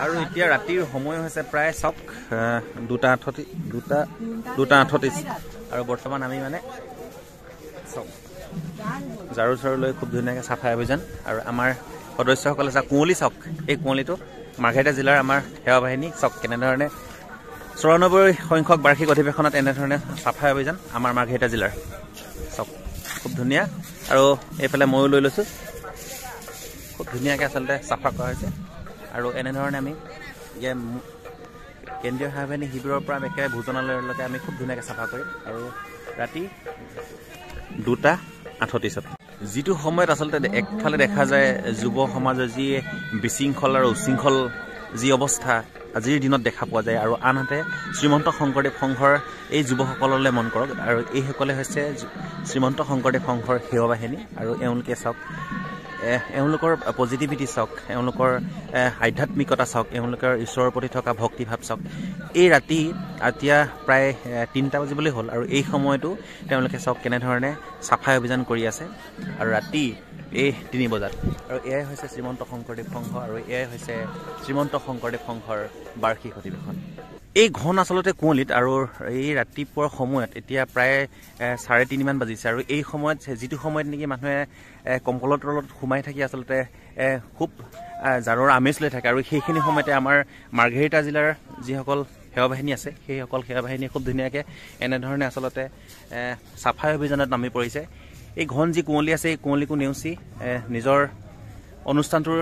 আৰু এতিয়া ৰাতিৰ সময় হৈছে প্ৰায় চক 2:38 আৰু বৰ্তমান আমি মানে চক ঝাৰু চাৰু লৈ খুব ধুনীয়াকৈ চাফাই অভিযান আৰু আমাৰ সদস্যসকলে আছে কুঁৱলী চক এই কুঁৱলীটো মাৰ্ঘেৰিটা জিলাৰ আমাৰ সেৱা বাহিনী চক কেনেধৰণে 94 সংখ্যক বাৰ্ষিক অধিৱেশনত এনেধৰণে চাফাই অভিযান আমাৰ মাৰ্ঘেৰিটা জিলাৰ চক খুব ধুনীয়া আৰু এইফালে ময়ো লৈ লৈছোঁ খুব ধুনীয়াকৈ আচলতে চাফা কৰা হৈছে আৰু এনেধৰণে আমি কেন্দ্ৰীয় সেৱা বাহিনী শিবিৰৰ পৰা একেবাৰে ভোজনালয়লৈকে আমি খুব ধুনীয়াকৈ চাফা কৰিম আৰু ৰাতি 2:38 যিটো সময়ত আচলতে একফালে দেখা যায় যুৱ সমাজৰ যি বিশৃংখল আৰু উশৃংখল যি অৱস্থা আজিৰ দিনত দেখা পোৱা যায় আৰু আনহাতে শ্ৰীমন্ত শংকৰদেৱ সংঘৰ এই যুৱসকললৈ মন কৰক আৰু এইসকলে হৈছে শ্ৰীমন্ত শংকৰদেৱ সংঘৰ সেৱা বাহিনী আৰু এওঁলোকে চাওক এওঁলোকৰ পজিটিভিটি চাওক এওঁলোকৰ আধ্যাত্মিকতা চাওক এওঁলোকৰ ঈশ্বৰৰ প্ৰতি থকা ভক্তিভাৱ চাওক এই ৰাতি এতিয়া প্ৰায় 3টা বাজিবলৈ হ'ল আৰু এই সময়তো তেওঁলোকে চাওক কেনেধৰণে চাফাই অভিযান কৰি আছে আৰু ৰাতি এই 3 বজাত আৰু এয়াই হৈছে শ্ৰীমন্ত শংকৰদেৱ সংঘ আৰু এয়াই হৈছে শ্ৰীমন্ত শংকৰদেৱ সংঘৰ বাৰ্ষিক অধিৱেশন এই ঘন আচলতে কুঁৱলীত আৰু এই ৰাতিপুৱাৰ সময়ত এতিয়া প্ৰায় 3:30 মান বাজিছে আৰু এই সময়ত যিটো সময়ত নেকি মানুহে কম্বলৰ তলত সোমাই থাকি আচলতে খুব জাৰৰ আমেজ লৈ থাকে আৰু সেইখিনি সময়তে আমাৰ মাৰ্ঘেৰিটা জিলাৰ যিসকল সেৱা বাহিনী আছে সেইসকল সেৱা বাহিনীয়ে খুব ধুনীয়াকৈ এনেধৰণে আচলতে চাফাই অভিযানত নামি পৰিছে এই ঘন যি কুঁৱলী আছে এই কুঁৱলীকো নেওচি নিজৰ অনুষ্ঠানটোৰ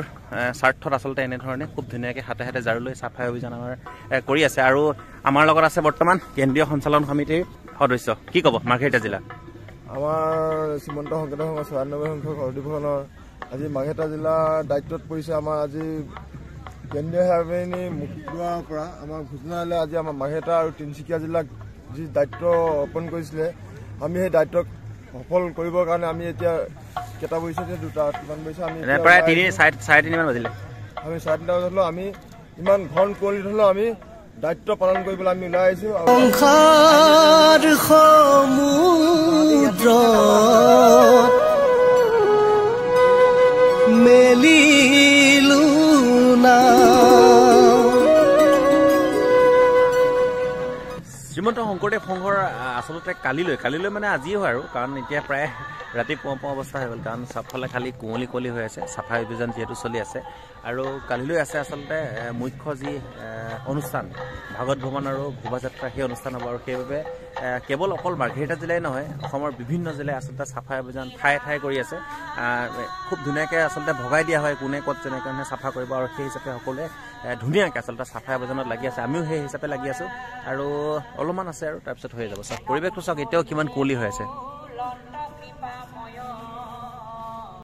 স্বাৰ্থত আচলতে এনেধৰণে খুব ধুনীয়াকৈ হাতে হাতে ঝাৰু লৈ চাফাই অভিযান আমাৰ কৰি আছে আৰু আমাৰ লগত আছে বৰ্তমান কেন্দ্ৰীয় সঞ্চালন সমিতিৰ সদস্য কি ক'ব মাৰ্ঘেৰিটা জিলা আমাৰ শ্ৰীমন্ত শংকৰদেৱ সংঘৰ 94 সংখ্যক অধিৱেশনৰ আজি মাৰ্ঘেৰিটা জিলাৰ দায়িত্বত পৰিছে আমাৰ আজি কেন্দ্ৰীয় সেৱা বাহিনী মুক্তিৰ পৰা আমাৰ ভোজনালয় আজি আমাৰ মাৰ্ঘেৰিটা আৰু তিনিচুকীয়া জিলাক যি দায়িত্ব অৰ্পণ কৰিছিলে আমি সেই দায়িত্বক সফল কৰিবৰ কাৰণে আমি এতিয়া কেইটা বহিছে 2টা কিমান বহিছে আমি প্ৰায় 3:30 মান বাজিলে আমি 3:30 বজাত হ'লেও আমি ইমান ঘন কুঁৱলীত হ'লেও আমি দায়িত্ব পালন কৰিবলৈ আমি ওলাই আহিছোঁ শ্ৰীমন্ত শংকৰদেৱ সংঘৰ আচলতে কালিলৈ মানে আজিও হয় আৰু কাৰণ এতিয়া প্ৰায় ৰাতি পুৱা অৱস্থা হৈ গ'ল কাৰণ চবফালে খালি কুঁৱলী হৈ আছে চাফাই অভিযান যিহেতু চলি আছে আৰু কালিলৈ আছে আচলতে মুখ্য যি অনুষ্ঠান ভাগৱত ভ্ৰমণ আৰু শোভাযাত্ৰা সেই অনুষ্ঠান হ'ব আৰু সেইবাবে কেৱল অকল মাৰ্ঘেৰিটা জিলাই নহয় অসমৰ বিভিন্ন জিলাই আচলতে চাফাই অভিযান ঠায়ে ঠায়ে কৰি আছে খুব ধুনীয়াকৈ আচলতে ভগাই দিয়া হয় কোনে ক'ত যেনেকৈ চাফা কৰিব আৰু সেই হিচাপে সকলোৱে ধুনীয়াকৈ আচলতে চাফাই অভিযানত লাগি আছে আমিও সেই হিচাপে লাগি আছোঁ আৰু অলপমান আছে আৰু তাৰপিছত হৈ যাব চাওক পৰিৱেশটো চাওক এতিয়াও কিমান কুঁৱলী হৈ আছে